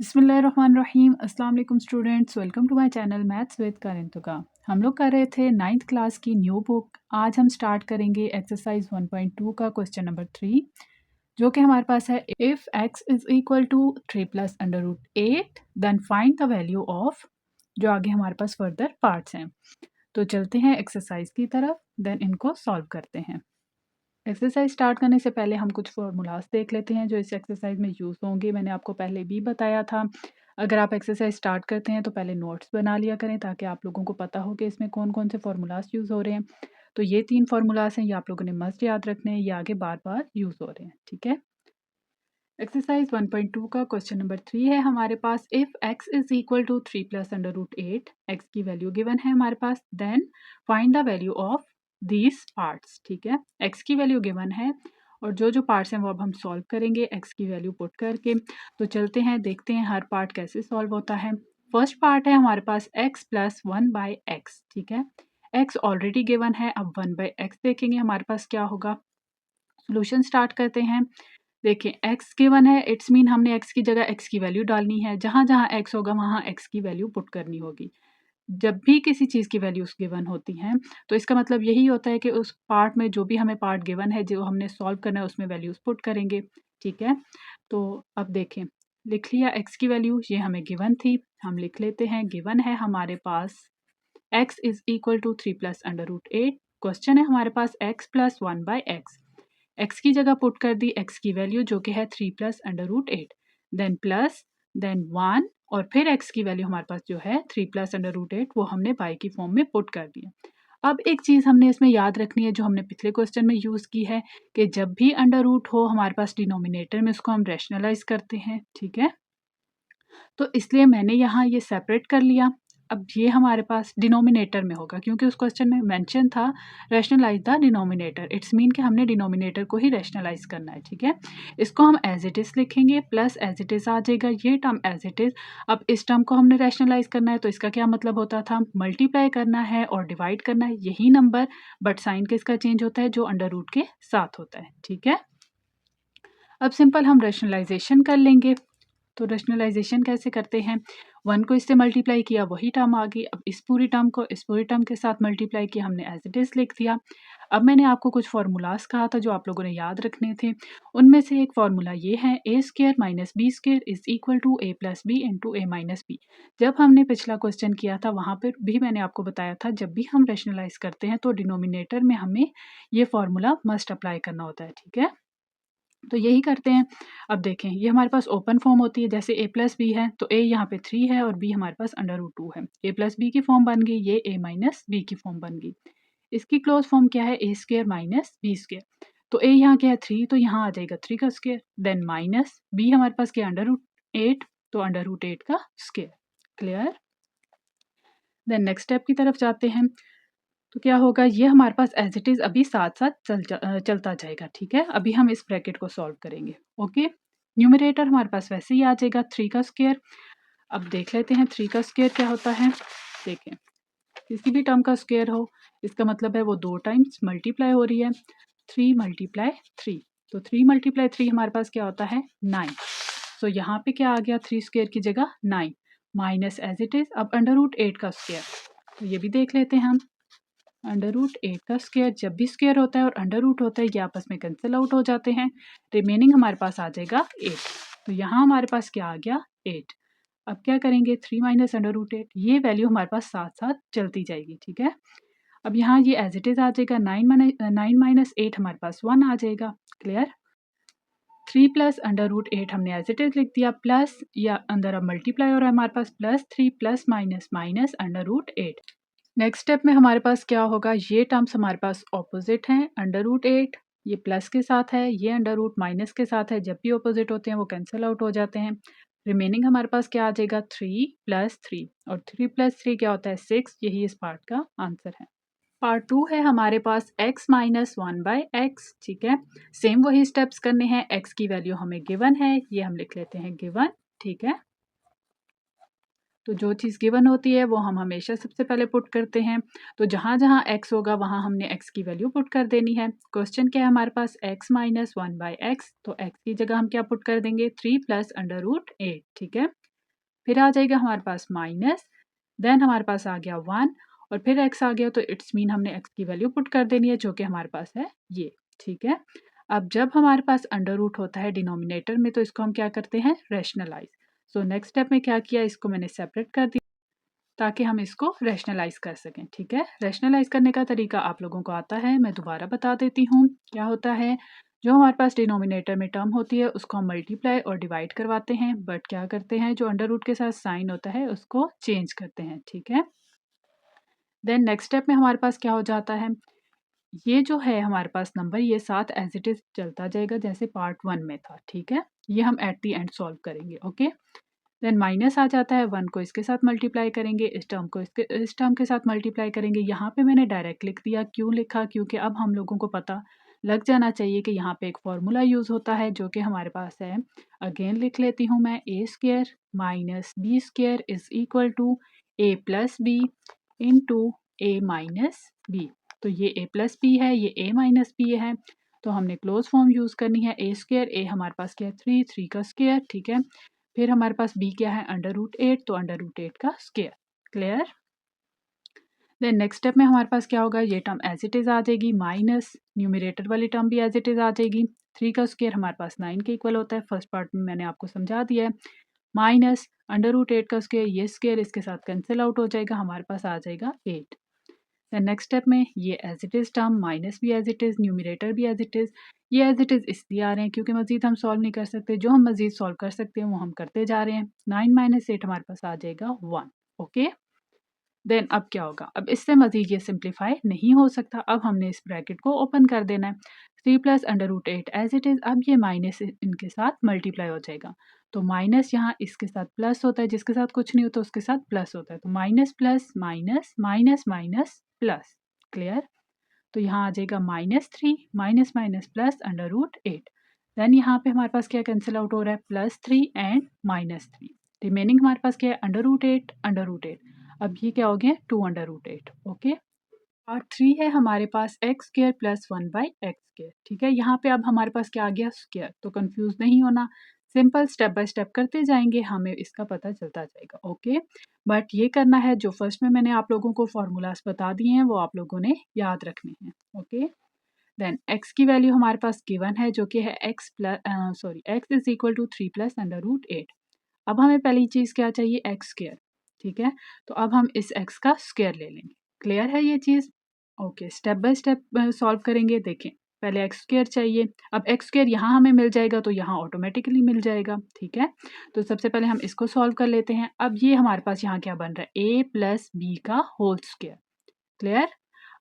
बिस्मिल्लाहिर्रहमानिर्रहीम। अस्सलाम वालेकुम students, welcome to my channel maths with करिंतुका। हम लोग कर रहे थे 9th क्लास की न्यू बुक। आज हम स्टार्ट करेंगे एक्सरसाइज 1.2 का क्वेश्चन नंबर 3, जो कि हमारे पास है if x is equal to 3 plus under root 8 then find the value of. जो आगे हमारे पास फर्दर पार्ट्स हैं, तो चलते हैं एक्सरसाइज की तरफ, देन इनको सॉल्व करते हैं। एक्सरसाइज स्टार्ट करने से पहले हम कुछ फार्मूलाज देख लेते हैं जो इस एक्सरसाइज में यूज़ होंगे। मैंने आपको पहले भी बताया था, अगर आप एक्सरसाइज स्टार्ट करते हैं तो पहले नोट्स बना लिया करें ताकि आप लोगों को पता हो कि इसमें कौन कौन से फार्मूलाज यूज़ हो रहे हैं। तो ये 3 फार्मूलाज हैं, ये आप लोगों ने मस्ट याद रखने हैं, ये आगे बार बार यूज़ हो रहे हैं। ठीक है, एक्सरसाइज 1.2 का क्वेश्चन नंबर 3 है हमारे पास। If x is equal to 3 plus under root 8, x की वैल्यू गिवन है हमारे पास, then find the value of these parts. ठीक है, x की वैल्यू गिवन है और जो जो पार्ट्स हैं वो अब हम सॉल्व करेंगे x की वैल्यू पुट करके। तो चलते हैं, देखते हैं हर पार्ट कैसे सॉल्व होता है। फर्स्ट पार्ट है हमारे पास x प्लस 1/x। ठीक है, x ऑलरेडी गिवन है, अब 1/x देखेंगे हमारे पास क्या होगा। सोल्यूशन स्टार्ट करते हैं। देखिए x गिवन है, इट्स मीन हमने x की जगह x की वैल्यू डालनी है। जहाँ जहाँ x होगा वहाँ x की वैल्यू पुट करनी होगी। जब भी किसी चीज़ की वैल्यूज़ गिवन होती हैं तो इसका मतलब यही होता है कि उस पार्ट में जो भी हमें पार्ट गिवन है, जो हमने सॉल्व करना है, उसमें वैल्यूज़ पुट करेंगे। ठीक है, तो अब देखें, लिख लिया x की वैल्यू, ये हमें गिवन थी, हम लिख लेते हैं। गिवन है हमारे पास x is equal to 3 plus under root 8। Question है हमारे पास x प्लस 1/x। x की जगह पुट कर दी x की वैल्यू जो कि है 3 plus under root 8, then plus, then 1 और फिर x की वैल्यू हमारे पास जो है 3 प्लस अंडर रूट 8 वो हमने y की फॉर्म में पुट कर दिया। अब एक चीज़ हमने इसमें याद रखनी है जो हमने पिछले क्वेश्चन में यूज़ की है कि जब भी अंडर रूट हो हमारे पास डिनोमिनेटर में, उसको हम रैशनलाइज करते हैं। ठीक है, तो इसलिए मैंने यहाँ ये सेपरेट कर लिया। अब ये हमारे पास डिनोमिनेटर में होगा क्योंकि उस क्वेश्चन में मेंशन था rationalise the denominator. It's mean कि हमने डिनोमिनेटर को ही रैशनलाइज करना है। ठीक है, इसको हम एज इट इज़ लिखेंगे, प्लस एज इट इज़ आ जाएगा ये टर्म एज इट इज़। अब इस टर्म को हमने रैशनलाइज करना है तो इसका क्या मतलब होता था, मल्टीप्लाई करना है और डिवाइड करना है, यही नंबर, बट साइन किसका चेंज होता है, जो अंडर रूट के साथ होता है। ठीक है, अब सिंपल हम रैशनलाइजेशन कर लेंगे। तो रैशनलाइजेशन कैसे करते हैं, 1 को इससे मल्टीप्लाई किया, वही टर्म आ गई। अब इस पूरी टर्म को इस पूरी टर्म के साथ मल्टीप्लाई किया, हमने एज इट इज़ लिख दिया। अब मैंने आपको कुछ फार्मूलाज कहा था जो आप लोगों ने याद रखने थे, उनमें से एक फार्मूला ये है, A square minus B square is equal to A plus B into A minus B. जब हमने पिछला क्वेश्चन किया था वहाँ पर भी मैंने आपको बताया था, जब भी हम रैशनलाइज करते हैं तो डिनोमिनेटर में हमें ये फार्मूला मस्ट अप्लाई करना होता है। ठीक है, तो यही करते हैं। अब देखें, ये हमारे पास ओपन फॉर्म होती है, जैसे a प्लस बी है तो a यहाँ पे 3 है और b हमारे पास अंडर रूट 2 है। a प्लस बी की फॉर्म बन गई, ये a माइनस बी की फॉर्म बन गई। इसकी क्लोज फॉर्म क्या है, a square minus B square. तो a यहाँ क्या है 3, तो यहाँ आ जाएगा 3 का स्क्र, देन माइनस b हमारे पास क्या अंडर रूट 8, तो अंडर रूट 8 का square. Clear, then next step की तरफ जाते हैं। तो क्या होगा, ये हमारे पास एज इट इज़ अभी साथ साथ चलता जाएगा। ठीक है, अभी हम इस ब्रैकेट को सॉल्व करेंगे। ओके, न्यूमरेटर हमारे पास वैसे ही आ जाएगा 3 का स्क्वायर। अब देख लेते हैं 3 का स्क्वायर क्या होता है। देखें, किसी भी टर्म का स्क्वायर हो, इसका मतलब है वो 2 टाइम्स मल्टीप्लाई हो रही है। 3 मल्टीप्लाई 3, तो 3 मल्टीप्लाई 3 हमारे पास क्या होता है 9। सो यहाँ पे क्या आ गया, 3 स्क्वायर की जगह 9 माइनस एज इट इज़। अब अंडर रूट 8 का स्क्वायर, तो ये भी देख लेते हैं हम। अंडर रूट 8 का स्क्वायर, जब भी स्क्वायर होता है और अंडर रूट होता है ये आपस में कैंसिल आउट हो जाते हैं, रिमेनिंग हमारे पास आ जाएगा 8। तो यहाँ हमारे पास क्या आ गया 8। अब क्या करेंगे, 3 माइनस अंडर रूट 8, ये वैल्यू हमारे पास साथ साथ चलती जाएगी। ठीक है, अब यहाँ ये एज इट इज़ आ जाएगा, 9 माइनस 8 हमारे पास 1 आ जाएगा। क्लियर, 3 प्लस अंडर रूट 8 हमने एज इट इज़ लिख दिया, प्लस या अंदर अब मल्टीप्लाई हो रहा है हमारे पास, plus 3 plus minus minus under root 8। Next step में हमारे पास क्या होगा, ये टर्म्स हमारे पास ऑपोजिट हैं। अंडर रूट 8 ये प्लस के साथ है, ये अंडर रूट माइनस के साथ है, जब भी ऑपोजिट होते हैं वो कैंसिल आउट हो जाते हैं। रिमेनिंग हमारे पास क्या आ जाएगा 3 प्लस 3, और 3 प्लस 3 क्या होता है 6। यही इस पार्ट का आंसर है। पार्ट 2 है हमारे पास x माइनस 1/x। ठीक है, सेम वही स्टेप्स करने हैं। x की वैल्यू हमें गिवन है, ये हम लिख लेते हैं गिवन। ठीक है, तो जो चीज़ गिवन होती है वो हम हमेशा सबसे पहले पुट करते हैं। तो जहाँ जहाँ x होगा वहाँ हमने x की वैल्यू पुट कर देनी है। क्वेश्चन क्या है हमारे पास, x माइनस 1/x, तो x की जगह हम क्या पुट कर देंगे 3 प्लस अंडर रूट 8। ठीक है, फिर आ जाएगा हमारे पास माइनस, देन हमारे पास आ गया 1 और फिर x आ गया, तो इट्स मीन हमने x की वैल्यू पुट कर देनी है जो कि हमारे पास है ये। ठीक है, अब जब हमारे पास अंडर रूट होता है डिनोमिनेटर में तो इसको हम क्या करते हैं, रैशनलाइज। सो नेक्स्ट स्टेप में क्या किया, इसको मैंने सेपरेट कर दिया ताकि हम इसको रैशनलाइज कर सकें। ठीक है, रैशनलाइज करने का तरीका आप लोगों को आता है, मैं दोबारा बता देती हूँ। क्या होता है, जो हमारे पास डिनोमिनेटर में टर्म होती है उसको हम मल्टीप्लाई और डिवाइड करवाते हैं, बट क्या करते हैं, जो अंडर रूट के साथ साइन होता है उसको चेंज करते हैं। ठीक है, देन नेक्स्ट स्टेप में हमारे पास क्या हो जाता है, ये जो है हमारे पास नंबर ये साथ एज इट इज चलता जाएगा जैसे पार्ट 1 में था। ठीक है, ये हम एट दी एंड सॉल्व करेंगे। ओके, देन माइनस आ जाता है, 1 को इसके साथ मल्टीप्लाई करेंगे, इस टर्म को इस टर्म के साथ मल्टीप्लाई करेंगे। यहाँ पे मैंने डायरेक्ट लिख दिया, क्यों लिखा, क्योंकि अब हम लोगों को पता लग जाना चाहिए कि यहाँ पे एक फॉर्मूला यूज़ होता है जो कि हमारे पास है। अगेन लिख लेती हूँ मैं, A square minus B square is equal to A plus B into A minus B. तो ये ए प्लस बी है, ये ए माइनस बी है, तो हमने क्लोज फॉर्म यूज़ करनी है। ए स्क्र, ए हमारे पास क्या है 3, 3 का स्क्र। ठीक है, फिर हमारे पास b क्या है, √8, तो √8 का square. Clear, then next step में हमारे पास क्या होगा, ये टर्म एज इट इज आ जाएगी, माइनस न्यूमरेटर वाली टर्म भी एज इट इज आ जाएगी। 3 का स्क्वायर हमारे पास 9 के इक्वल होता है, फर्स्ट पार्ट में मैंने आपको समझा दिया है। माइनस √8 का स्क्वायर, ये स्क्वायर इसके साथ कैंसिल आउट हो जाएगा, हमारे पास आ जाएगा 8। देन नेक्स्ट स्टेप में ये as it is term, minus भी एज इट इज़, न्यूमरेटर भी एज इट इज़। ये एज इट इज़ इसलिए आ रहे हैं क्योंकि मजीद हम सॉल्व नहीं कर सकते, जो हम मजीद सॉल्व कर सकते हैं वो हम करते जा रहे हैं। 9 माइनस 8 हमारे पास आ जाएगा 1। ओके, देन अब क्या होगा, अब इससे मजीद ये सिंप्लीफाई नहीं हो सकता, अब हमने इस ब्रैकेट को ओपन कर देना है। 3 प्लस √8 एज इट इज़, अब ये माइनस इनके साथ मल्टीप्लाई हो जाएगा, तो माइनस यहाँ इसके साथ प्लस होता है, जिसके साथ कुछ नहीं होता उसके साथ प्लस होता है, तो minus plus minus minus minus plus. Clear, तो यहाँ आ जाएगा -3 माइनस माइनस प्लस √8। देन यहाँ पे हमारे पास क्या कैंसिल आउट हो रहा है, +3 एंड -3। रिमेनिंग हमारे पास क्या है, √8 √8। अब ये क्या हो गया, 2 √8। ओके, पार्ट 3 है हमारे पास एक्स स्क्र प्लस 1/x²। ठीक है, यहाँ पे अब हमारे पास क्या आ गया, स्क्र, तो कंफ्यूज नहीं होना, सिंपल स्टेप बाय स्टेप करते जाएंगे, हमें इसका पता चलता जाएगा। ओके, बट ये करना है, जो फर्स्ट में मैंने आप लोगों को फॉर्मूलाज बता दिए हैं वो आप लोगों ने याद रखने हैं। ओके, देन x की वैल्यू हमारे पास गिवन है जो कि है x is equal to 3 plus √8। अब हमें पहली चीज़ क्या चाहिए, एक्स स्क्र। ठीक है, तो अब हम इस x का स्क्र ले लेंगे। क्लियर है ये चीज़, okay, step by step solve करेंगे। देखें, पहले एक्स स्क्र चाहिए, अब एक्स स्क्र यहाँ हमें मिल जाएगा तो यहाँ ऑटोमेटिकली मिल जाएगा। ठीक है, तो सबसे पहले हम इसको सॉल्व कर लेते हैं। अब ये हमारे पास यहाँ क्या बन रहा है, a प्लस बी का होल स्क्र। क्लियर,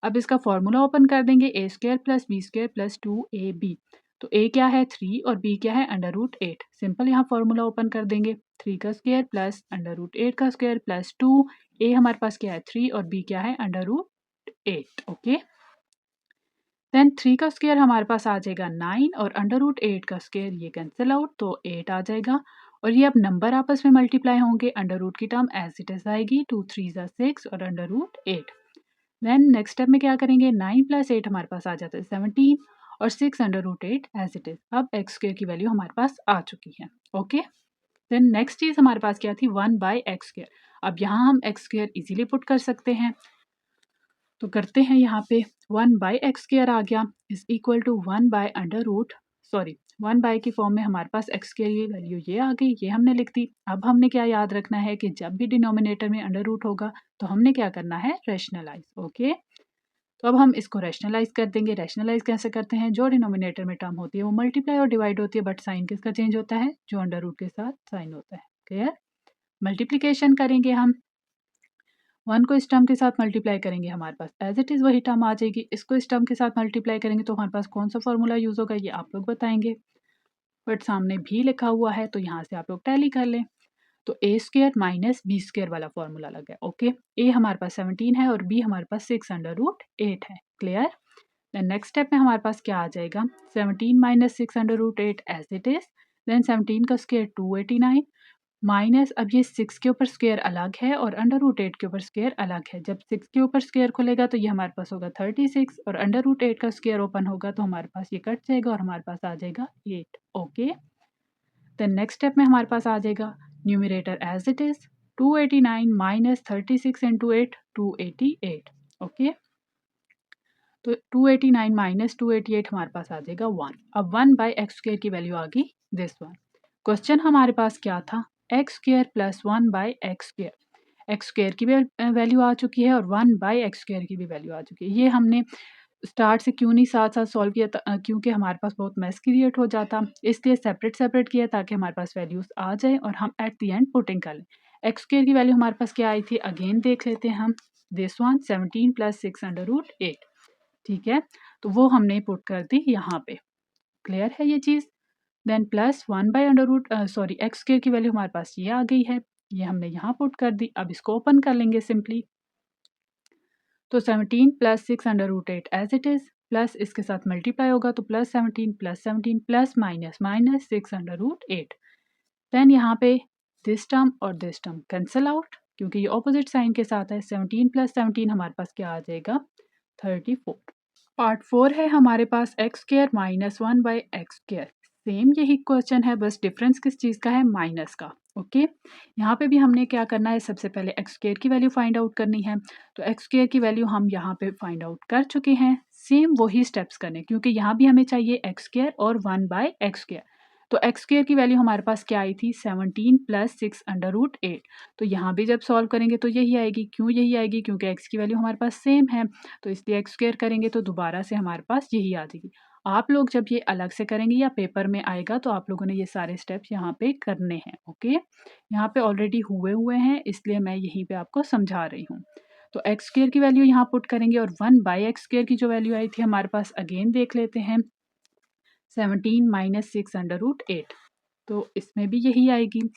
अब इसका फॉर्मूला ओपन कर देंगे, A square plus B square plus 2ab। तो a क्या है 3 और b क्या है √8। सिंपल, यहाँ फॉर्मूला ओपन कर देंगे, 3 का स्क्र प्लस √8 का स्क्र प्लस 2, a हमारे पास क्या है 3 और b क्या है √8। ओके, देन 3 का स्क्र हमारे पास आ जाएगा 9 और √8 का स्क्र ये कैंसिल आउट, तो 8 आ जाएगा। और ये अब नंबर आपस में मल्टीप्लाई होंगे, अंडर रूट की टर्म एज इट इज आएगी, 2 3 6 और √8। देन नेक्स्ट स्टेप में क्या करेंगे, 9 प्लस 8 हमारे पास आ जाता है 17 और 6 √8 एज इट इज। अब एक्स स्क्र की वैल्यू हमारे पास आ चुकी है। ओके, देन नेक्स्ट चीज़ हमारे पास क्या थी, 1/x²। अब यहाँ हम एक्स स्क्र इजीली पुट कर सकते हैं, तो करते हैं, यहाँ पे 1/x² आ गया इज इक्वल टू 1 की फॉर्म में हमारे पास x की वैल्यू ये आ गई, ये हमने लिख दी। अब हमने क्या याद रखना है कि जब भी डिनोमिनेटर में अंडर रूट होगा तो हमने क्या करना है, रैशनलाइज। ओके, तो अब हम इसको रैशनलाइज कर देंगे। रैशनलाइज कैसे करते हैं, जो डिनोमिनेटर में टर्म होती है वो मल्टीप्लाई और डिवाइड होती है, बट साइन किसका चेंज होता है, जो अंडर रूट के साथ साइन होता है। क्लियर, मल्टीप्लीकेशन करेंगे हम, 1 को इस टर्म के साथ मल्टीप्लाई करेंगे, हमारे पास एज इट इज़ वही टर्म आ जाएगी। इसको इस टर्म के साथ मल्टीप्लाई करेंगे तो हमारे पास कौन सा फॉर्मूला यूज़ होगा ये आप लोग बताएंगे, बट सामने भी लिखा हुआ है तो यहाँ से आप लोग टैली कर लें। तो ए स्क्र माइनस बी स्क्र वाला फॉर्मूला लग गया। ओके, ए हमारे पास 17 है और बी हमारे पास 6 √8 है। क्लियर, देन नेक्स्ट स्टेप में हमारे पास क्या आ जाएगा, 17 minus 6 √8 as it is, then 17 का स्क्र 289 माइनस, अब ये 6 के ऊपर स्क्वायर अलग है और √8 के ऊपर स्क्वायर अलग है। जब 6 के ऊपर स्क्वायर खुलेगा तो ये हमारे पास होगा 36 और √8 का स्क्वायर ओपन होगा तो हमारे पास ये कट जाएगा और हमारे पास आ जाएगा 8। ओके, देन नेक्स्ट स्टेप में हमारे पास आ जाएगा numerator as it is 289 minus 36 into 8 288। Okay, तो 289 माइनस 288 हमारे पास आ जाएगा 1। अब 1 बाई एक्स स्क्र की वैल्यू आ गई दिस वन। क्वेश्चन हमारे पास क्या था, x square plus 1 by x square की भी वैल्यू आ चुकी है और 1 बाई एक्स स्क्र की भी वैल्यू आ चुकी है। ये हमने स्टार्ट से क्यों नहीं साथ साथ सॉल्व किया था, क्योंकि हमारे पास बहुत मैस क्रिएट हो जाता, इसलिए सेपरेट सेपरेट किया ताकि हमारे पास वैल्यूज आ जाए और हम एट द एंड पुटिंग कर लें। एक्स स्क्र की वैल्यू हमारे पास क्या आई थी, अगेन देख लेते हैं हम, this one 17 plus 6 under root 8। ठीक है, तो वो हमने पुट कर दी यहाँ पे। क्लियर है ये चीज़। Then plus 1 by under root sorry x square की वैल्यू हमारे पास ये आ गई है, ये हमने यहाँ पुट कर दी। अब इसको ओपन कर लेंगे सिंपली, तो 17 plus 6 under root 8 as it is, plus इसके साथ मल्टीप्लाई होगा तो plus 17 plus minus minus 6 under root 8। Then यहाँ पे दिस टर्म और दिस टर्म कैंसिल आउट क्योंकि ये ऑपोजिट साइन के साथ है। 17 प्लस 17 हमारे पास क्या आ जाएगा, 34। पार्ट 4 है हमारे पास x square minus 1 by x square. Same यही क्वेश्चन है, बस डिफरेंस किस चीज़ का है, माइनस का। ओके, यहाँ पे भी हमने क्या करना है, सबसे पहले एक्स स्क्र की वैल्यू फाइंड आउट करनी है। तो एक्स स्क्र की वैल्यू हम यहाँ पे फाइंड आउट कर चुके हैं। सेम वही स्टेप्स करने, क्योंकि यहाँ भी हमें चाहिए एक्स स्क्र और 1 बाई एक्स स्क्र। तो एक्स स्क्र की वैल्यू हमारे पास क्या आई थी, 17 प्लस 6 अंडर रूट 8। तो यहाँ भी जब सॉल्व करेंगे तो यही आएगी। क्यों यही आएगी, क्योंकि एक्स की वैल्यू हमारे पास सेम है, तो इसलिए एक्स स्क्र करेंगे तो दोबारा से हमारे पास यही आ जाएगी। आप लोग जब ये अलग से करेंगे या पेपर में आएगा तो आप लोगों ने ये सारे स्टेप्स यहाँ पे करने हैं। ओके, यहाँ पे ऑलरेडी हुए हुए हैं, इसलिए मैं यहीं पे आपको समझा रही हूँ। तो एक्स स्क्र की वैल्यू यहाँ पुट करेंगे और 1 बाई एक्स स्क्र की जो वैल्यू आई थी हमारे पास, अगेन देख लेते हैं, 17 माइनस 6 अंडर रूट 8। तो इसमें भी यही आएगी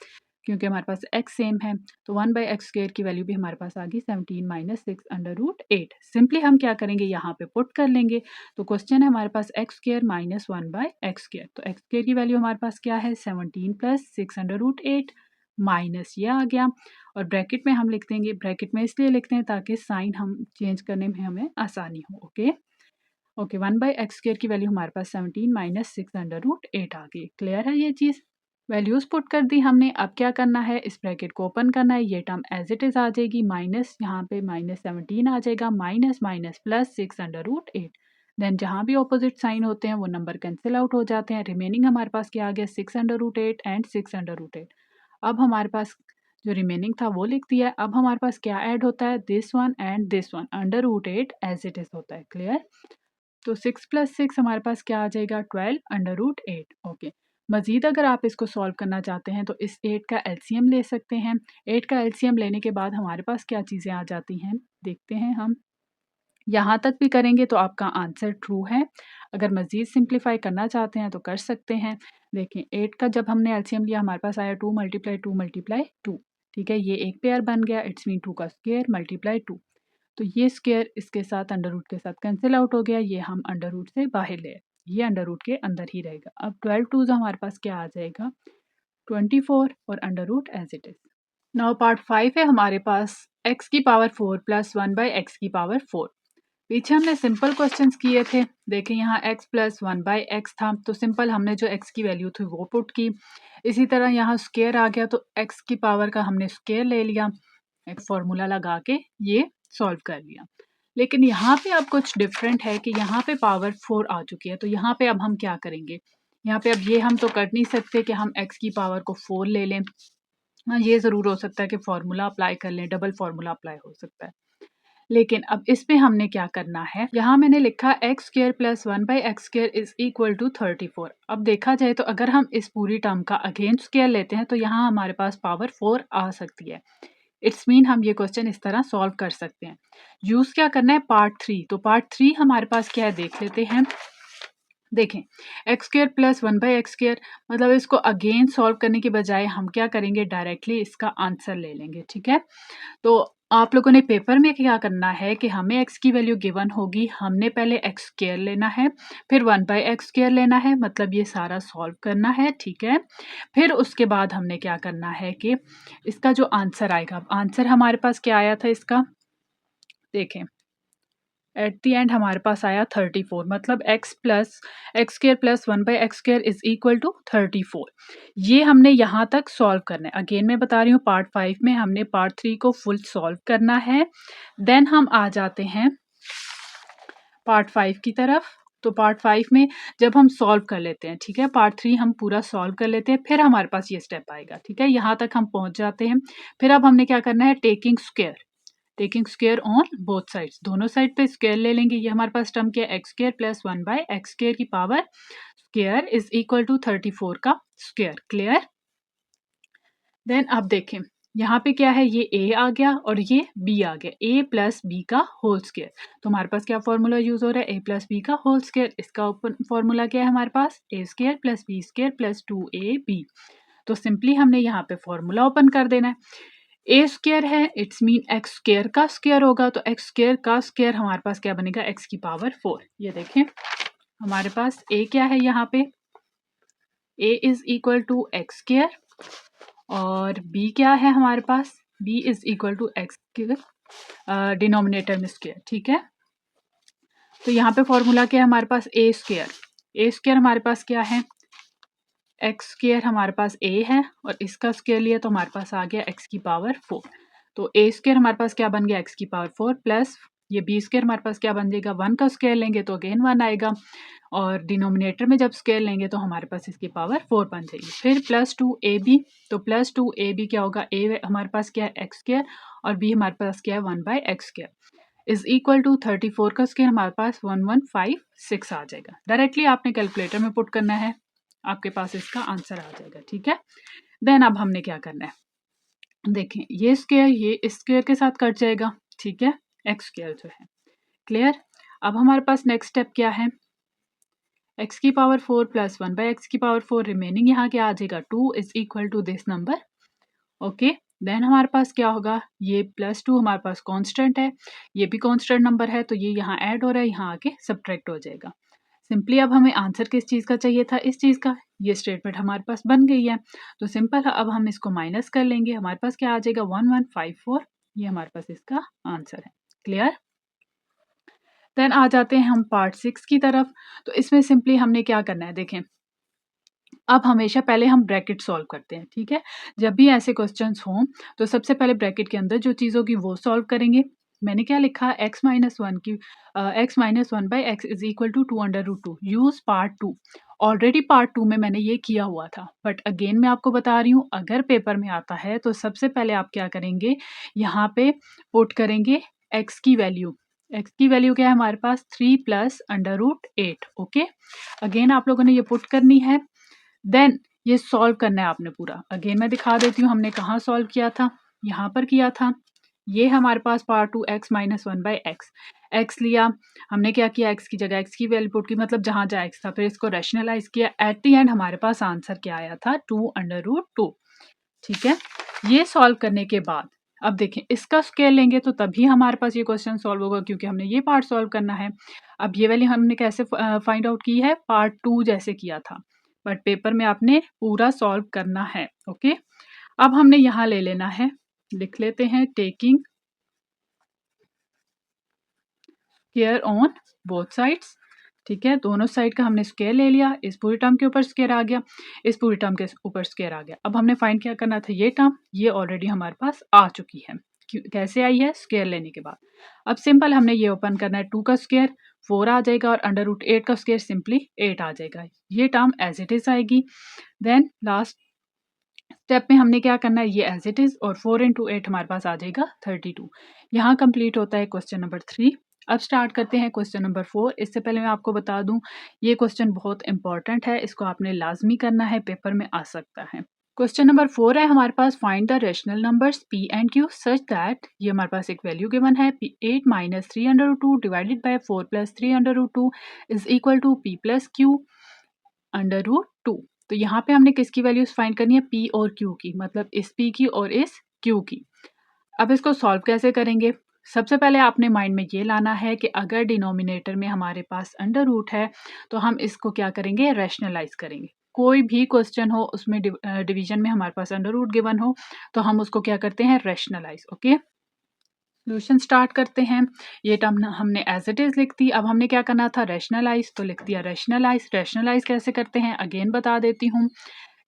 क्योंकि हमारे पास x सेम है। तो 1 बाई एक्स स्क्र की वैल्यू भी हमारे पास आ गई 17 माइनस 6 अंडर रूट 8। सिंपली हम क्या करेंगे, यहाँ पे पुट कर लेंगे। तो क्वेश्चन है हमारे पास x square minus 1 by x square. तो एक्स स्क्र की वैल्यू हमारे पास क्या है, 17 प्लस 6 अंडर रूट 8 माइनस ये आ गया, और ब्रैकेट में हम लिख देंगे, ब्रैकेट में इसलिए लिखते हैं ताकि साइन हम चेंज करने में हमें आसानी हो। ओके 1 बाई एक्स स्क्र की वैल्यू हमारे पास 17 माइनस 6 अंडर रूट 8 आ गई। क्लियर है ये चीज़। वैल्यूज़ पुट कर दी हमने, अब क्या करना है, इस ब्रैकेट को ओपन करना है, ये टर्म एज इट इज़ आ जाएगी, माइनस यहाँ पे माइनस 17 आ जाएगा, minus minus plus 6 under root 8। Then जहाँ भी ऑपोजिट साइन होते हैं वो नंबर कैंसिल आउट हो जाते हैं। रिमेनिंग हमारे पास क्या आ गया, 6 under root 8 and 6 under root 8। अब हमारे पास जो रिमेनिंग था वो लिख दिया है। अब हमारे पास क्या ऐड होता है, this one and this one, under root 8 as it is होता है। क्लियर। तो 6 प्लस 6 हमारे पास क्या आ जाएगा, 12 अंडर रूट 8। ओके, मज़ीद अगर आप इसको सॉल्व करना चाहते हैं तो इस 8 का एलसीएम ले सकते हैं। 8 का एलसीएम लेने के बाद हमारे पास क्या चीज़ें आ जाती हैं, देखते हैं हम। यहाँ तक भी करेंगे तो आपका आंसर ट्रू है। अगर मज़ीद सिंप्लीफाई करना चाहते हैं तो कर सकते हैं। देखें 8 का जब हमने एलसीएम लिया हमारे पास आया 2 मल्टीप्लाई 2 मल्टीप्लाई 2। ठीक है, ये एक पेयर बन गया, इट्स मीन 2 का स्क्वायर मल्टीप्लाई 2। तो ये स्क्वायर इसके साथ अंडर रूट के साथ कैंसिल आउट हो गया, ये हम अंडर रूट से बाहर ले, ये अंडर रूट के अंदर ही रहेगा। अब 12 टूज हमारे पास क्या आ जाएगा, 24 और under root as it is. Now part 5 है हमारे पास x की पावर 4 प्लस 1 बाई एक्स की पावर 4। पीछे हमने सिंपल क्वेश्चंस किए थे, देखें यहाँ x प्लस 1 बाई एक्स था, तो सिंपल हमने जो x की वैल्यू थी वो पुट की। इसी तरह यहाँ स्क्वायर आ गया तो x की पावर का हमने स्क्वायर ले लिया, एक फॉर्मूला लगा के ये सॉल्व कर लिया। लेकिन यहाँ पे अब कुछ डिफरेंट है कि यहाँ पे पावर 4 आ चुकी है, तो यहाँ पे अब हम क्या करेंगे, यहाँ पे अब ये हम तो कर नहीं सकते कि हम x की पावर को 4 ले लें। हाँ, ये ज़रूर हो सकता है कि फार्मूला अप्लाई कर लें, डबल फार्मूला अप्लाई हो सकता है। लेकिन अब इस पे हमने क्या करना है, यहाँ मैंने लिखा x square plus 1 by x square is equal to 34। अब देखा जाए तो अगर हम इस पूरी टर्म का अगेन स्क्वायर लेते हैं तो यहाँ हमारे पास पावर 4 आ सकती है। इट्स मीन हम ये क्वेश्चन इस तरह सॉल्व कर सकते हैं। यूज़ क्या करना है, पार्ट 3। तो पार्ट 3 हमारे पास क्या है देख लेते हैं। देखें x square plus 1 by x square, मतलब इसको अगेन सॉल्व करने के बजाय हम क्या करेंगे, डायरेक्टली इसका आंसर ले लेंगे। ठीक है, तो आप लोगों ने पेपर में क्या करना है कि हमें x की वैल्यू गिवन होगी, हमने पहले एक्स स्क्र लेना है, फिर 1 बाई एक्स स्क्र लेना है, मतलब ये सारा सॉल्व करना है। ठीक है, फिर उसके बाद हमने क्या करना है कि इसका जो आंसर आएगा, आंसर हमारे पास क्या आया था इसका, देखें एट द एंड हमारे पास आया 34, मतलब x square plus 1/x square is equal to 34। ये हमने यहाँ तक सॉल्व करना है। अगेन मैं बता रही हूँ पार्ट 5 में हमने पार्ट 3 को फुल सॉल्व करना है। देन हम आ जाते हैं पार्ट 5 की तरफ। तो पार्ट 5 में जब हम सॉल्व कर लेते हैं, ठीक है, पार्ट 3 हम पूरा सॉल्व कर लेते हैं, फिर हमारे पास ये स्टेप आएगा, ठीक है, यहाँ तक हम पहुँच जाते हैं। फिर अब हमने क्या करना है, taking square on both sides, दोनों साइड पे स्क्वायर ले लेंगे। ये हमारे पास टर्म क्या है, x square plus 1/x square की power square is equal to 34 का स्क्वायर। क्लियर। देन अब देखें यहाँ पे क्या है, ये a आ गया और ये b आ गया, a प्लस बी का होल स्क्वायर। तो हमारे पास क्या फॉर्मूला यूज हो रहा है, a प्लस बी का होल स्क्वायर। इसका फॉर्मूला क्या है हमारे पास, a square plus b square plus 2ab। तो सिंपली हमने यहाँ पे फॉर्मूला ओपन कर देना है। ए स्क्वायर है, इट्स मीन एक्स स्क्वायर का स्क्वायर होगा, तो एक्स स्क्वायर का स्क्वायर हमारे पास क्या बनेगा, एक्स की पावर 4। ये देखें हमारे पास ए क्या है, यहाँ पे A is equal to x square और बी क्या है हमारे पास, B is equal to x square denominator में स्क्वायर, ठीक है। तो यहाँ पे फॉर्मूला क्या है हमारे पास, ए स्क्वायर हमारे पास क्या है, एक्स स्क्वायर हमारे पास ए है और इसका स्क्वायर लिया तो हमारे पास आ गया एक्स की पावर 4। तो ए स्क्वायर हमारे पास क्या बन गया, एक्स की पावर 4 प्लस ये बी स्क्वायर हमारे पास क्या बन जाएगा, 1 का स्क्वायर लेंगे तो अगेन 1 आएगा और डिनोमिनेटर में जब स्क्वायर लेंगे तो हमारे पास इसकी पावर 4 बन जाएगी। फिर प्लस 2ab, तो प्लस 2ab क्या होगा, ए हमारे पास क्या है एक्स स्क्वायर और बी हमारे पास क्या है 1/x square is equal to 34 का स्क्वायर हमारे पास 1156 आ जाएगा। डायरेक्टली आपने कैलकुलेटर में पुट करना है, आपके पास इसका आंसर आ जाएगा, ठीक है। देन अब हमने क्या करना है, देखें ये स्क्वायर ये इस स्क्वायर के साथ कट जाएगा, ठीक है, एक्स स्क्वायर जो है। क्लियर। अब हमारे पास नेक्स्ट स्टेप क्या है, एक्स की पावर 4 प्लस 1/x की पावर 4, रिमेनिंग यहाँ क्या आ जाएगा 2 is equal to this number. Okay. Then हमारे पास क्या होगा, ये प्लस 2 हमारे पास कांस्टेंट है, ये भी कांस्टेंट नंबर है, तो ये यहाँ ऐड हो रहा है, यहाँ आके सब्ट्रैक्ट हो जाएगा। सिंपली अब हमें आंसर किस चीज़ का चाहिए था, इस चीज़ का। ये स्टेटमेंट हमारे पास बन गई है, तो सिंपल अब हम इसको माइनस कर लेंगे, हमारे पास क्या आ जाएगा 1154। ये हमारे पास इसका आंसर है। क्लियर। देन आ जाते हैं हम पार्ट 6 की तरफ। तो इसमें सिंपली हमने क्या करना है, देखें अब हमेशा पहले हम ब्रैकेट सॉल्व करते हैं, ठीक है। जब भी ऐसे क्वेश्चंस हों तो सबसे पहले ब्रैकेट के अंदर जो चीज़ होगी वो सॉल्व करेंगे। मैंने क्या लिखा, x माइनस 1 की x minus 1/x is equal to 2√2, use part 2। Already part 2 में मैंने ये किया हुआ था, बट अगेन मैं आपको बता रही हूँ, अगर पेपर में आता है तो सबसे पहले आप क्या करेंगे, यहाँ पे पुट करेंगे x की वैल्यू। x की वैल्यू क्या है हमारे पास, 3 प्लस √8। ओके, अगेन आप लोगों ने ये पुट करनी है। देन ये सॉल्व करना है आपने पूरा। अगेन मैं दिखा देती हूँ हमने कहाँ सॉल्व किया था, यहाँ पर किया था। ये हमारे पास part 2 x minus 1/x, x लिया हमने, क्या किया, x की जगह x की वैल्यू पुट की, मतलब जहाँ जहाँ x था, फिर इसको रैशनलाइज किया। एट द एंड हमारे पास आंसर क्या आया था, 2√2। ठीक है। ये सॉल्व करने के बाद अब देखें इसका स्केल लेंगे तो तभी हमारे पास ये क्वेश्चन सॉल्व होगा, क्योंकि हमने ये पार्ट सॉल्व करना है। अब ये वाली हमने कैसे फाइंड आउट की है, पार्ट 2 जैसे किया था, बट पेपर में आपने पूरा सॉल्व करना है। ओके, अब हमने यहाँ ले लेना है, लिख लेते हैं taking care on both sides. ठीक है, दोनों साइड का हमने स्क्वायर ले लिया, इस पूरी टर्म के ऊपर स्क्वायर आ गया, इस पूरी टर्म के ऊपर स्क्वायर आ गया। अब हमने फाइंड क्या करना था, ये टर्म ये ऑलरेडी हमारे पास आ चुकी है। कैसे आई है, स्क्वायर लेने के बाद। अब सिंपल हमने ये ओपन करना है, 2 का स्क्वायर 4 आ जाएगा और √8 का स्क्वायर सिंपली 8 आ जाएगा। ये टर्म एज इट इज आएगी। देन लास्ट स्टेप में हमने क्या करना है, ये एज इट इज, और 4 × 8 हमारे पास आ जाएगा 32। यहाँ कंप्लीट होता है क्वेश्चन नंबर 3। अब स्टार्ट करते हैं क्वेश्चन नंबर 4। इससे पहले मैं आपको बता दूं, ये क्वेश्चन बहुत इंपॉर्टेंट है, इसको आपने लाजमी करना है, पेपर में आ सकता है। क्वेश्चन नंबर 4 है हमारे पास, find the rational numbers p and q such that, ये हमारे पास एक वैल्यू गिवन है, 8 minus 3√2 divided by 4 plus 3√2 is equal to p plus q √2। तो यहाँ पे हमने किसकी वैल्यूज फाइंड करनी है, p और q की, मतलब इस p की और इस q की। अब इसको सॉल्व कैसे करेंगे, सबसे पहले आपने माइंड में ये लाना है कि अगर डिनोमिनेटर में हमारे पास अंडर रूट है तो हम इसको क्या करेंगे, रैशनलाइज करेंगे। कोई भी क्वेश्चन हो उसमें डिवीजन में हमारे पास अंडर रूट गिवन हो तो हम उसको क्या करते हैं, रैशनलाइज। ओके, सॉल्यूशन स्टार्ट करते हैं। ये टर्म हमने एज इट इज़ लिख दी। अब हमने क्या करना था, रैशनलाइज, तो लिख दिया रैशनलाइज। रैशनलाइज कैसे करते हैं अगेन बता देती हूँ।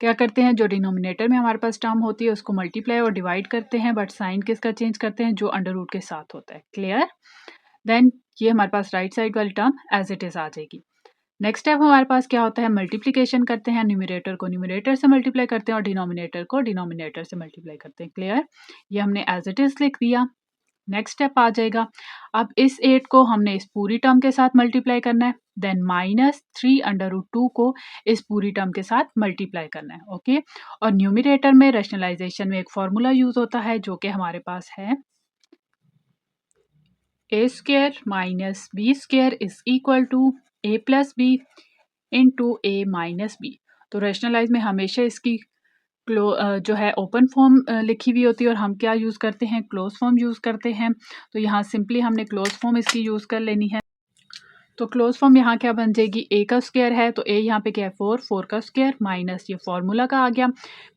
क्या करते हैं, जो डिनोमिनेटर में हमारे पास टर्म होती है उसको मल्टीप्लाई और डिवाइड करते हैं, बट साइन किसका चेंज करते हैं, जो अंडर रूट के साथ होता है। क्लियर। देन ये हमारे पास राइट साइड वाली टर्म एज इट इज़ आ जाएगी। नेक्स्ट स्टेप हमारे पास क्या होता है, मल्टीप्लिकेशन करते हैं। न्यूमरेटर को न्यूमरेटर से मल्टीप्लाई करते हैं और डिनोमिनेटर को डिनोमिनेटर से मल्टीप्लाई करते हैं। क्लियर। ये हमने एज इट इज़ लिख दिया। नेक्स्ट स्टेप आ जाएगा, अब इस 8 को हमने इस पूरी टर्म के साथ मल्टीप्लाई करना है। देन -3/√2 को इस पूरी टर्म के साथ मल्टीप्लाई करना है। ओके। और न्यूमरेटर में रैशनलाइजेशन में एक फॉर्मूला यूज होता है जो कि हमारे पास है a² - b² is equal to a + b into a - b। तो रैशनलाइज में हमेशा इसकी जो है ओपन फॉर्म लिखी हुई होती है और हम क्या यूज़ करते हैं, क्लोज फॉर्म यूज़ करते हैं। तो यहाँ सिंपली हमने क्लोज फॉर्म इसकी यूज़ कर लेनी है। तो क्लोज फॉर्म यहाँ क्या बन जाएगी, a का स्क्वायर है तो a यहाँ पे क्या है 4, 4 का स्क्वायर माइनस ये फॉर्मूला का आ गया,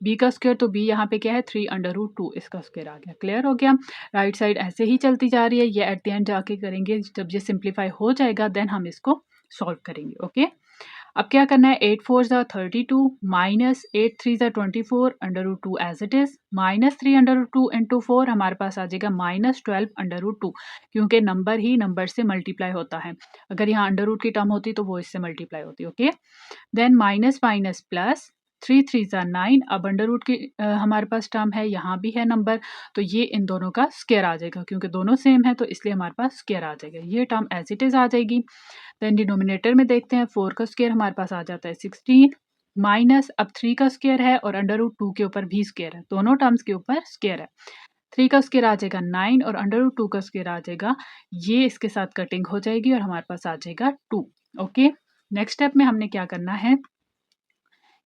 b का स्क्वायर तो b यहाँ पे क्या है 3/√2 इसका स्क्वायर आ गया। क्लियर हो गया। राइट साइड ऐसे ही चलती जा रही है, ये एट द एंड जाके करेंगे, जब ये सिंप्लीफाई हो जाएगा देन हम इसको सॉल्व करेंगे। ओके। अब क्या करना है, 8 4 ज़ा 32 माइनस 8 3 ज़ा 24/√2 एज इट इज़, -3/√2 इंटू 4 हमारे पास आ जाएगा -12/√2, क्योंकि नंबर ही नंबर से मल्टीप्लाई होता है। अगर यहाँ अंडर रूट की टर्म होती तो वो इससे मल्टीप्लाई होती। Okay. Then minus minus plus 3 3 ज़ा 9। अब अंडर रूट की हमारे पास टर्म है, यहाँ भी है नंबर, तो ये इन दोनों का स्क्वायर आ जाएगा, क्योंकि दोनों सेम है तो इसलिए हमारे पास स्क्वायर आ जाएगा। ये टर्म एज इट इज़ आ जाएगी। देन डिनोमिनेटर में देखते हैं, 4 का स्क्वायर हमारे पास आ जाता है 16 माइनस, अब 3 का स्क्वायर है और अंडर रूट 2 के ऊपर भी स्क्वायर है, दोनों टर्म्स के ऊपर स्क्वायर है। 3 का स्क्वायर आ जाएगा 9 और अंडर रूट 2 का स्क्वायर आ जाएगा, ये इसके साथ कटिंग हो जाएगी और हमारे पास आ जाएगा 2। ओके। नेक्स्ट स्टेप में हमने क्या करना है,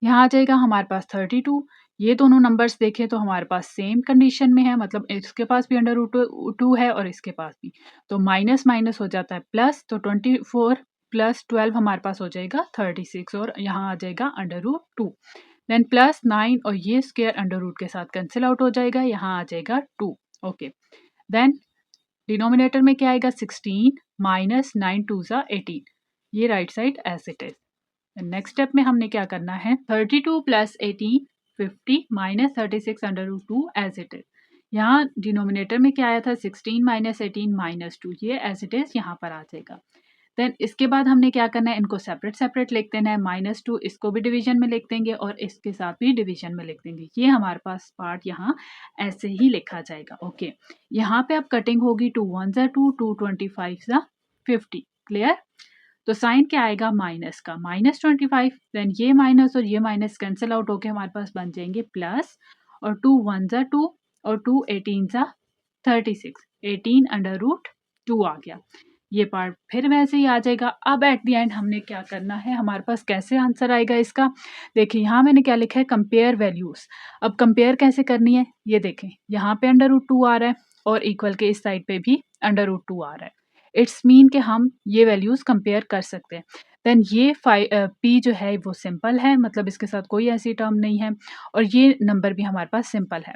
यहाँ आ जाएगा हमारे पास 32। ये दोनों नंबर्स देखें तो हमारे पास सेम कंडीशन में है, मतलब इसके पास भी अंडर रूट 2 है और इसके पास भी, तो माइनस माइनस हो जाता है प्लस, तो 24 + 12 हमारे पास हो जाएगा 36 और यहाँ आ जाएगा अंडर रूट 2। देन +9 और ये स्क्वायर अंडर रूट के साथ कैंसिल आउट हो जाएगा, यहाँ आ जाएगा 2। ओके। देन डिनोमिनेटर में क्या आएगा, 16 माइनस 9 2 ज़ा 18। ये right side as it is. Next step में हमने क्या करना है, 32 + 18 50 माइनस 36/√2 एज इट इज। यहाँ डिनोमिनेटर में क्या आया था, 16 - 18 - 2, ये एज इट इज यहाँ पर आ जाएगा। देन इसके बाद हमने क्या करना है, इनको सेपरेट सेपरेट लिख देना है। -2 इसको भी डिवीजन में लिख देंगे और इसके साथ भी डिवीजन में लिख देंगे। ये हमारे पास पार्ट यहाँ ऐसे ही लिखा जाएगा। ओके। यहाँ पे अब कटिंग होगी, 2 1 ज़ा 2, 2 25 ज़ा 50। क्लियर। तो साइन क्या आएगा, माइनस का, -25। देन ये माइनस और ये माइनस कैंसिल आउट होके हमारे पास बन जाएंगे प्लस, और 2 1 ज़ा 2 और 2 18 ज़ा 36, 18/√2 आ गया। ये पार्ट फिर वैसे ही आ जाएगा। अब एट द एंड हमने क्या करना है, हमारे पास कैसे आंसर आएगा इसका, देखिए यहाँ मैंने क्या लिखा है, कंपेयर वैल्यूज। अब कंपेयर कैसे करनी है, ये देखें, यहाँ पे अंडर रूट 2 आ रहा है और इक्वल के इस साइड पे भी अंडर रूट 2 आ रहा है। इट्स मीन कि हम ये वैल्यूज कंपेयर कर सकते हैं। देन ये पी जो है वो सिंपल है, मतलब इसके साथ कोई ऐसी टर्म नहीं है, और ये नंबर भी हमारे पास सिंपल है।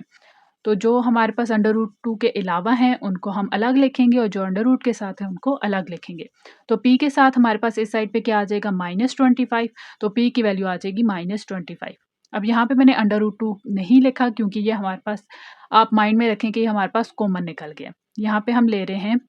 तो जो हमारे पास अंडर रूट 2 के अलावा हैं उनको हम अलग लिखेंगे और जो अंडर रूट के साथ है उनको अलग लिखेंगे। तो p के साथ हमारे पास इस साइड पे क्या आ जाएगा, -25, तो p की वैल्यू आ जाएगी -25। अब यहाँ पे मैंने अंडर रूट 2 नहीं लिखा क्योंकि ये हमारे पास, आप माइंड में रखें कि ये हमारे पास कॉमन निकल गया। यहाँ पे हम ले रहे हैं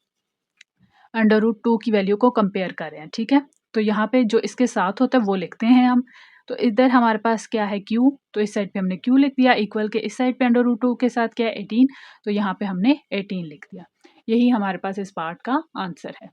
अंडर रूट 2 की वैल्यू को कंपेयर कर रहे हैं। ठीक है। तो यहाँ पे जो इसके साथ होता है वो लिखते हैं हम। तो इधर हमारे पास क्या है, q, तो इस साइड पे हमने q लिख दिया, इक्वल के इस साइड पे अंडर रूट 2 के साथ क्या है 18, तो यहाँ पे हमने 18 लिख दिया। यही हमारे पास इस पार्ट का आंसर है।